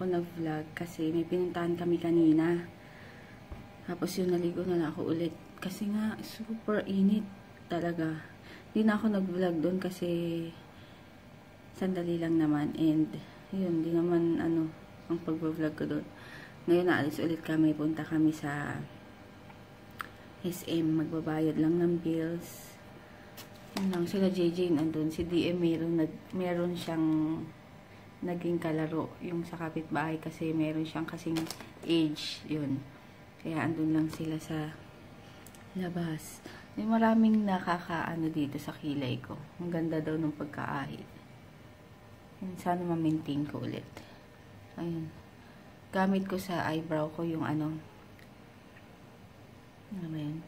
ako nag-vlog kasi may pinuntahan kami kanina. Tapos yun, naligo na ako ulit. Kasi nga, super init talaga. Hindi na ako nag-vlog doon kasi sandali lang naman. And yun, di naman ang pag-vlog ko doon. Ngayon, naalis ulit kami. Punta kami sa SM. Magbabayad lang ng bills. Yun lang, sila JJ nandun. Si DM meron siyang naging kalaro yung sa kapitbahay kasi meron siyang kasing age. Yun. Kaya andun lang sila sa labas. May maraming nakakaano dito sa kilay ko. Ang ganda daw ng pagkaahit. Sana ma-maintain ko ulit. Ayun. Gamit ko sa eyebrow ko yung ano ba yun?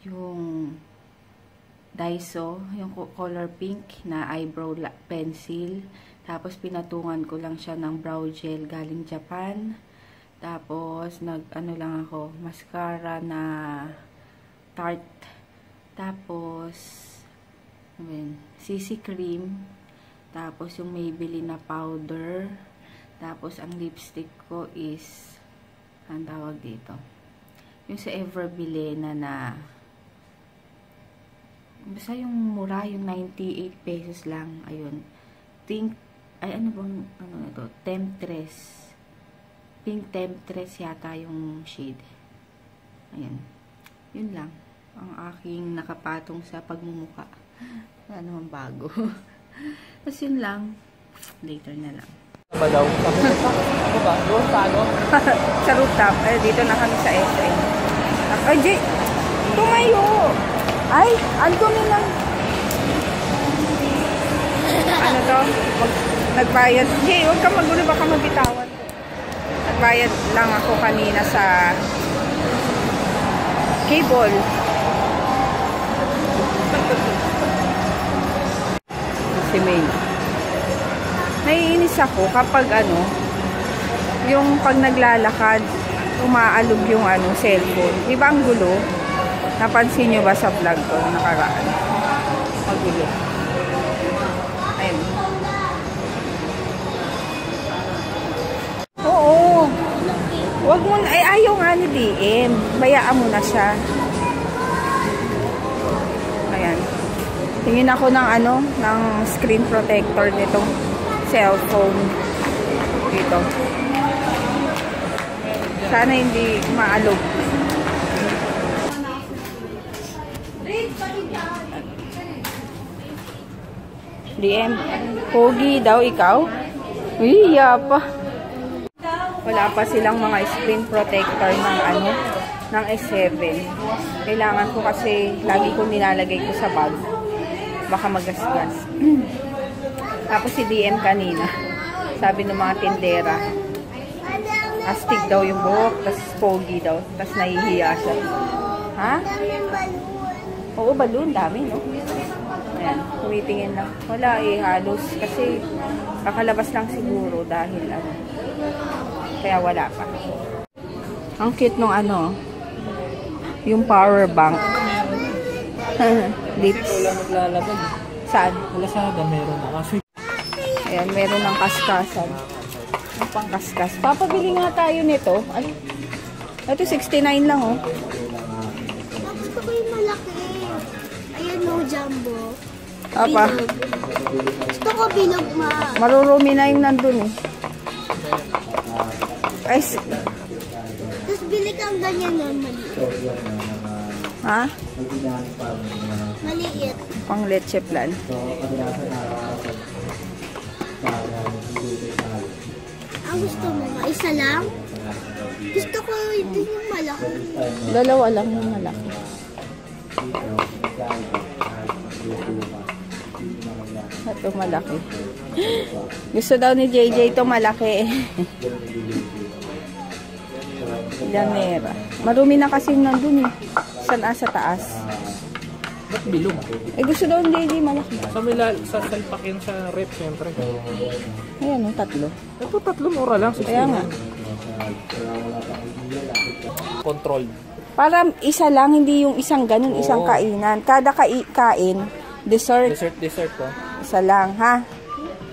Yung Daiso, yung color pink na eyebrow pencil. Tapos pinatungan ko lang siya ng brow gel galing Japan. Tapos nag-ano lang ako, mascara na Tarte. Tapos CC cream. Tapos yung Maybelline na powder. Tapos ang lipstick ko is ang tawag dito. Yung sa Everbilena na basta yung mura, yung 98 pesos lang. Ayun. Ano bang, ano na to? Temptress. Pink Temptress yata yung shade. Ayan. Yun lang. Ang aking nakapatong sa pagmumuka. Wala naman bago. Tapos yun lang. Later na lang. Ba daw? Ano ba? Doon sa ano? Sa rooftop. Dito na kami sa SM. Ay, Jay! Tumayo! Ay, ang dumi lang. Ano to? Nagbayad. Hey, huwag ka magulo, baka mabitawan. Nagbayad lang ako kanina sa cable. Si May. Naiinis ako kapag yung pag naglalakad, umaalog yung cellphone. Di ba ang gulo? Napansin nyo ba sa vlog ko nakaraan? Magulo. Ayun. Oo. Wag mo na. Ayaw nga ni DM. Bayaan mo na siya. Ayan. Tingin ako ng ng screen protector nitong cellphone. Dito. Sana hindi maalog. DM, pogi daw ikaw? Uy, yapa. Wala pa silang mga screen protector ng S7. Kailangan ko kasi lagi ko nilalagay ko sa bag. Baka magasgas. Tapos si DM kanina, sabi ng mga tindera, astig daw yung buhok, tas pogi daw, tas nahihiya siya. Ha? Oo, balloon, dami, no? Ayan, tumitingin lang. Wala halos, kasi kakalabas lang siguro dahil kaya wala pa. Ang cute nung yung power bank. Lips. Wala maglalabag. Saan? Wala sada, meron na kasi. Ayan, meron ng kaskasan. Yung pangkaskas. Papabili nga tayo nito. Ito 69 lang, oh. Gusto ko yung malaki. Ayan, no, jumbo. Apa? Gusto ko bilog, ma. Marurumi na yung nandun, eh. Ay, Tapos bili kang ganyan nun, maliit. ha? Maliit. Pang leche plan. Ang gusto mo, isa lang? Gusto ko ito yung malaki. Dalawa lang yung malaki. Ito malaki. Gusto daw ni JJ ito malaki. Lanera. Marumi na kasi nandun, eh. Sa taas. Ba't bilog? Gusto daw ni JJ malaki. Sa salpak yun sa rep, siyempre. Ayan, 3. Ito 3 mura lang. Kaya nga. Control. Para isa lang, hindi yung isang ganun, isang kainan. Kada kain, dessert. Dessert ko. Isa lang, ha?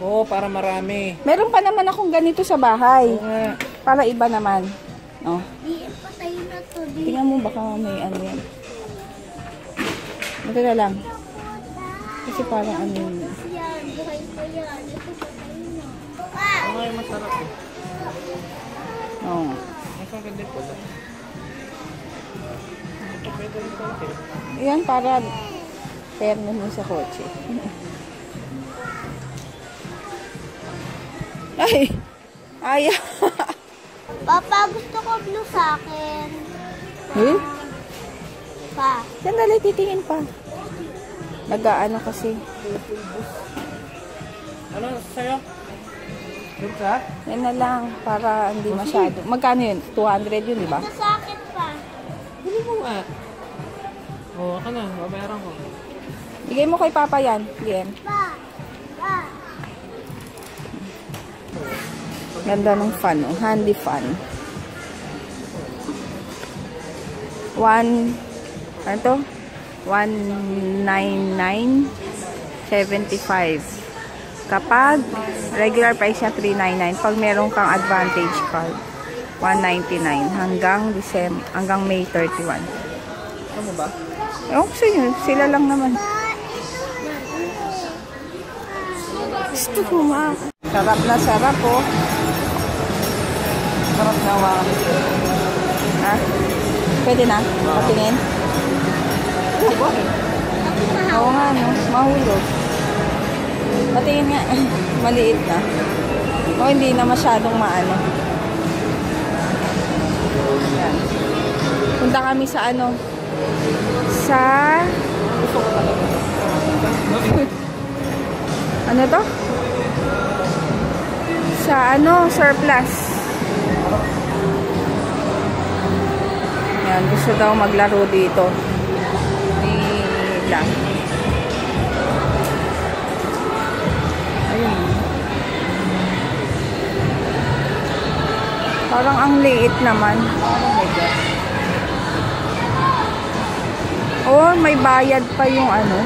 Oo, para marami. Meron pa naman akong ganito sa bahay. Oo nga. Para iba naman. Oh. Di, patay na to. Di. Tingnan mo baka may ano yan. Ito na lang. Kasi parang ano yun. Yan, buhay ko yan. Ito patay na. Oo nga yung masarap eh. Oh. Mas maganda po lang. Ito pwede rin konti. Yan para terno mo sa kotse. Ay! Ayaw! Papa, gusto ko blue sa akin. Eh? Pa. Sandali, titingin pa. Nag-ano kasi. Ano sa'yo? Yung ka? Yan na lang, para hindi masyado. Magkano yun? 200 yun, di ba? Ito sa akin pa. Bili mo nga. Oo, ka na. Babayaran ko. Bigay mo kay Papa yan. Yan. Pa. Pa. Ganda ng fan, oh. Handy fan. 1, ano to? 199.75. Kapag regular price niya 399, pag meron kang advantage card, 199 hanggang May 31. Ano ba? Ewan ko sa inyo, sila lang naman. Gusto ko ma. Sarap na sarap, oh. Sarap na hawakan. Ha? Pwede na? Patingin? Oo nga, no? Mahulog. Patingin nga. Maliit na. O, hindi na masyadong maano. Yan. Punta kami sa ano? Sa... ano to? Sa ano? Surplus. Yan. Gusto daw maglaro dito. Nila. Ayun. Parang ang liit naman. Oh, may bayad pa yung ano,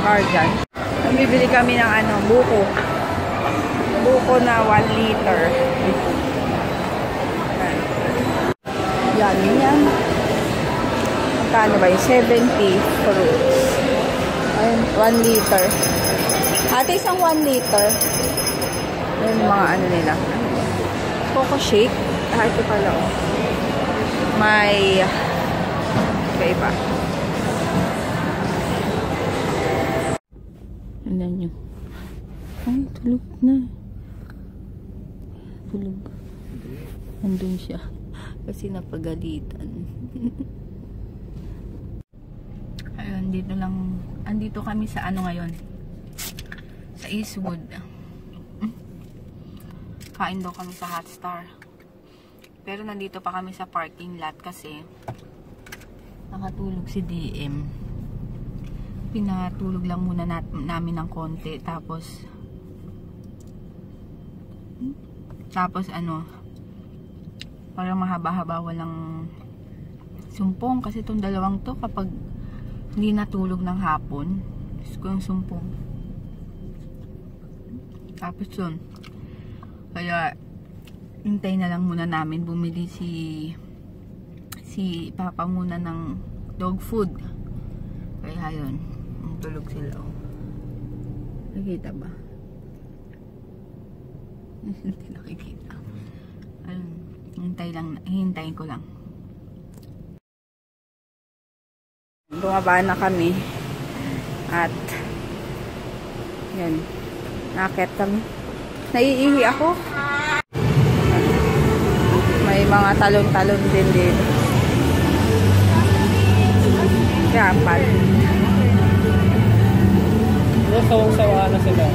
card dyan. Bibili kami ng ano, buko. Buko na 1 liter. Yan, yan. Magkano ba yung 70 fruits? Ayun, 1 liter. Ate, isang 1 liter. Ayun yung mga ano nila. Coco shake. Ah, ito pala, oh. May iba. Tignan nyo. Ay, tulog na. Tulog. Nandun siya. Kasi napagalitan. Ayun, dito lang. Andito kami sa ano ngayon. Sa Eastwood. Kain daw kami sa Hot Star. Pero nandito pa kami sa parking lot kasi nakatulog si DM. Pinatulog lang muna namin ng konti. Tapos ano, parang mahaba-haba, walang sumpong. Kasi itong dalawang to, kapag hindi natulog ng hapon, gusto ko yung sumpong. Tapos yun, kaya hintay na lang muna namin. Bumili si Papa muna ng dog food. Kaya yun, tulog sila. Nakikita ba? Hindi nakikita. Ayun, hintayin ko lang. Bumaba na kami. At yan, nakakit kami. Naiihi ako. May mga talon-talon din dito. Kapal. Sawang-sawa na sila.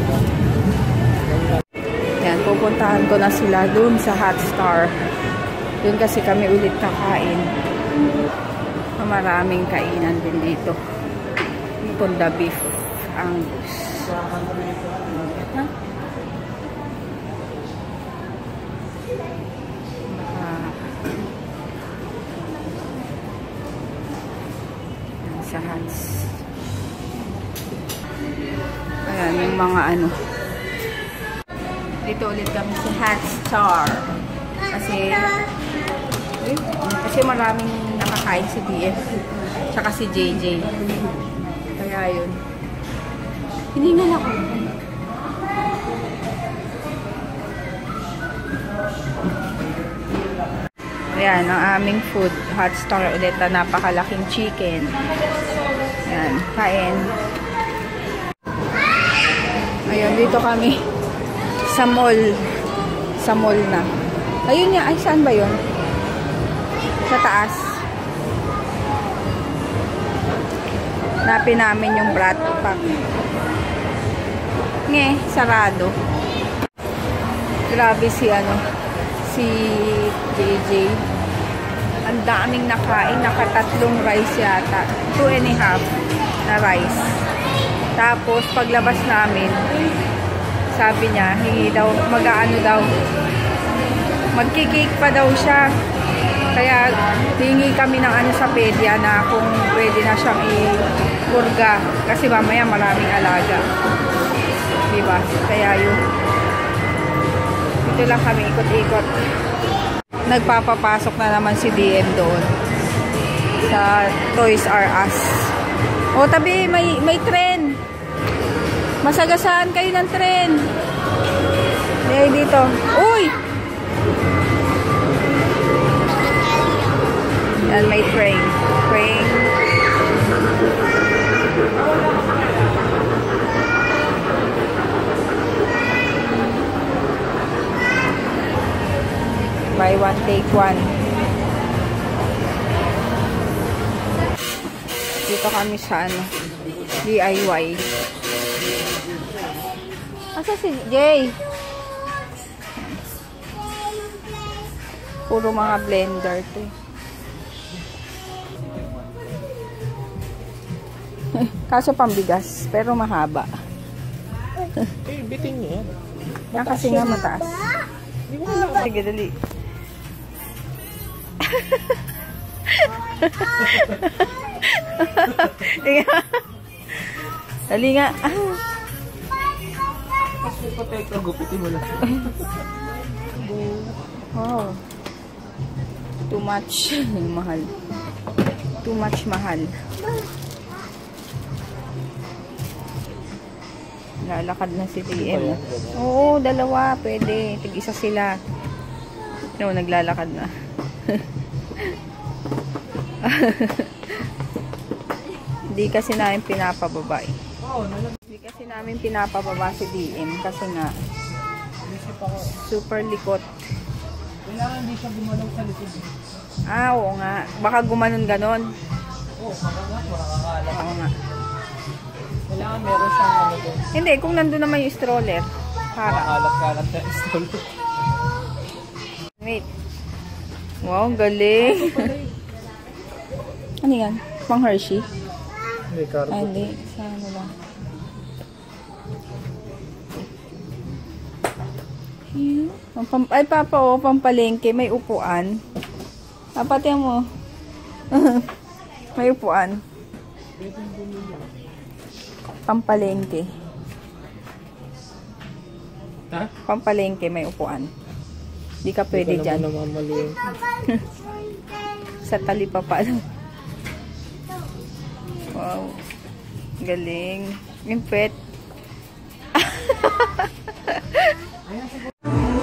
Yan, pupuntahan ko na sila dun sa Hot Star. Dun kasi kami ulit kakain. Maraming kainan din dito. Tunda beef Angus. Sa Hats. Ayan, yung mga ano, Dito ulit kami si Hot Star. Kasi maraming nakakain si DF. Tsaka si JJ. Kaya yun. Hiningal ako. Ayan, ang aming food. Hot Star ulit na napakalaking chicken. Ayan, kain. Ayan, dito kami sa mall. Sa mall na. Ayun niya. Ay, saan ba yun? Sa taas. Napin namin yung brat pack. Sarado. Grabe si JJ. Ang daming nakain. Nakatatlong rice yata. 2.5 na rice. Tapos, paglabas namin, sabi niya, hingi daw, mag-aano daw. Magkikik pa daw siya. Kaya, hingi kami ng sa pedya na kung pwede na siyang i-purga. Kasi mamaya maraming alaga. Diba? Kaya yun. Dito lang kami ikot-ikot. Nagpapapasok na naman si DM doon. Sa Toys R Us. O, tabi, may tren. Masagasaan kayo ng tren. Dito. Uy! Yan, may train. Buy one, take one. Dito kami sa DIY. Asa si Jay? Puro mga blender to. Kaso pambigas, pero mahaba. Bitin niya. Kasi nga mataas. Sige, dali. Dali nga. Gupitin mo lang. Wow. Too much. Mahal. Too much mahal. Lalakad na si DM. Oo, dalawa. Pwede. Tig-isa sila. No, naglalakad na. Hindi kasi namin pinapababa. Hindi kasi namin pinapababa si DM. Kasi nga, super likot. Kailangan hindi siya gumalaw sa likod. Oo nga. Baka gumanon ganon. Oo, makakala. Oo nga. Kailangan meron siyang doon. Hindi, kung nandun naman yung stroller. Para. Makalat-kalat na stroller. Wait. Wow, galing. Ano yan? Pang Hershey? Hindi, carbo. Ay, hindi. Sa ano lang. Ay, papa, pampalengke. May upuan. Papatay mo. May upuan. Pampalengke. Ha? Pampalengke, may upuan. Di ka pwede dyan. Sa talipa pa lang. Wow. Galing. Yung pet.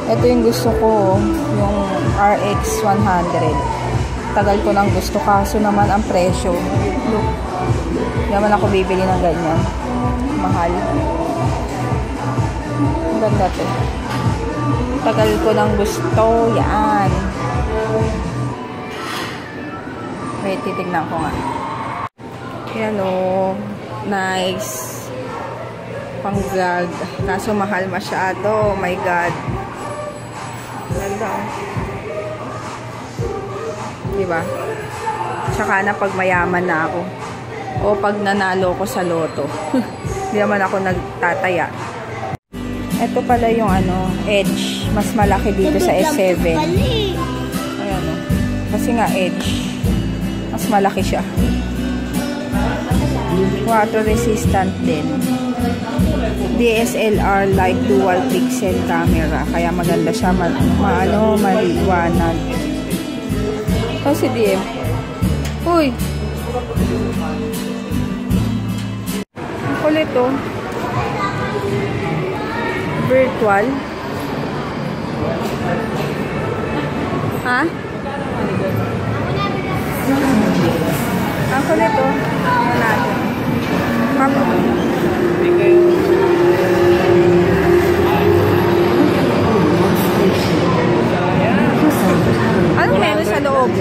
Ito yung gusto ko. Yung RX 100. Tagal ko nang gusto. Kaso naman ang presyo. Look. Hindi naman ako bibili ng ganyan. Mahal. Ang ganda to. Tagal ko nang gusto. Yan. Wait, titignan ko nga. Yan o. Nice. Pang vlog. Kaso mahal masyado. Oh my God. Ganda o. Diba? Tsaka na pag mayaman na ako. O pag nanalo ko sa loto. Hindi naman ako nagtataya. Ito pala yung Edge. Mas malaki dito sa S7. Ayan o. Kasi nga Edge. Mas malaki siya. Water resistant din. DSLR like dual pixel camera. Kaya maganda siya, maliwanag. Oh, si DM. Uy! Ang kulit to. Virtual. Ha? Ang kulit to. Ano natin? Anong meron sa loob?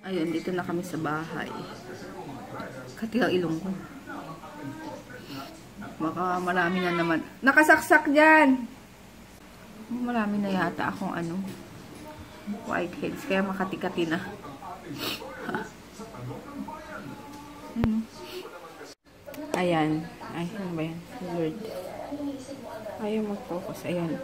Ayun, dito na kami sa bahay. Kati ang ilong ko. Baka marami na naman. Nakasaksak dyan! Marami na yata akong whiteheads. Kaya makati-kati na. Ayan. Ay, ano ba yan? Lord. Ayaw mag-focus. Ayan.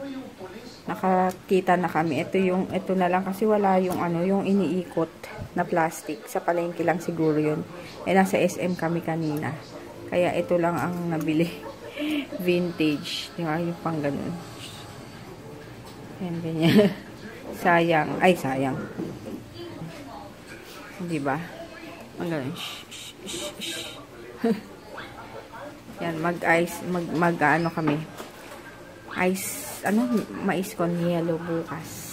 Nakakita na kami. Ito na lang kasi wala yung yung iniikot na plastic. Sa palengke lang siguro yun. Nasa SM kami kanina. Kaya ito lang ang nabili. Vintage. Diba? Yung pang ganun. Ayan, ganyan. Sayang. Ay, sayang. Diba? Ang ganun. Yan, mag-ano kami. Mais con yellow bukas.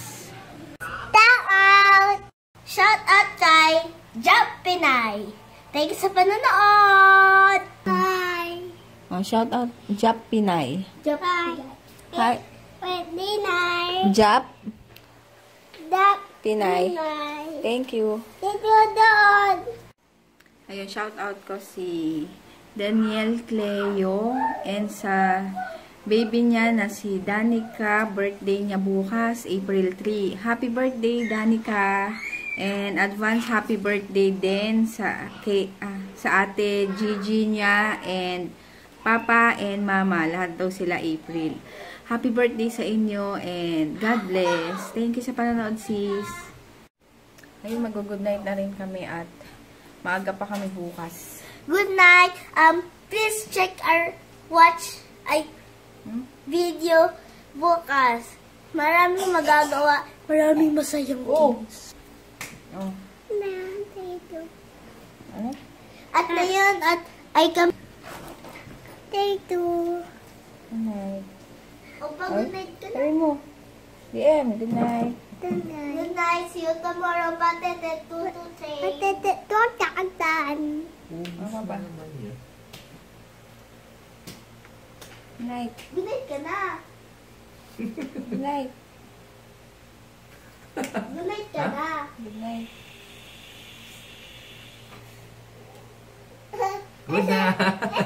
Shout out kay Jump Pinay. Thank you sa panonood. Bye. Oh, shout out Jump Pinay. Jump Hi. Pinay. Jump Pinay. Thank you. Thank you, Don. Ayun, shout out ko si Daniel Cleo and sa baby niya na si Danica. Birthday niya bukas, April 3. Happy birthday, Danica! And advance happy birthday din sa ate Gigi niya and Papa and Mama. Lahat daw sila April. Happy birthday sa inyo and God bless. Thank you sa panonood, sis. Ayun, mag-good night na rin kami at maaga pa kami bukas. Good night. Please check our video bukas. Maraming magagawa. Maraming masayang games. Oh. Ano? At ngayon, Thank you. Good night. Good night ka na. Sabi mo. DM, good night. Good night. Good night. See you tomorrow. Patete 2 to 3. Patete 2 takatan. Ano ba? Good night. Good night ka na. Good night. Good night ka na. Good night. Good na.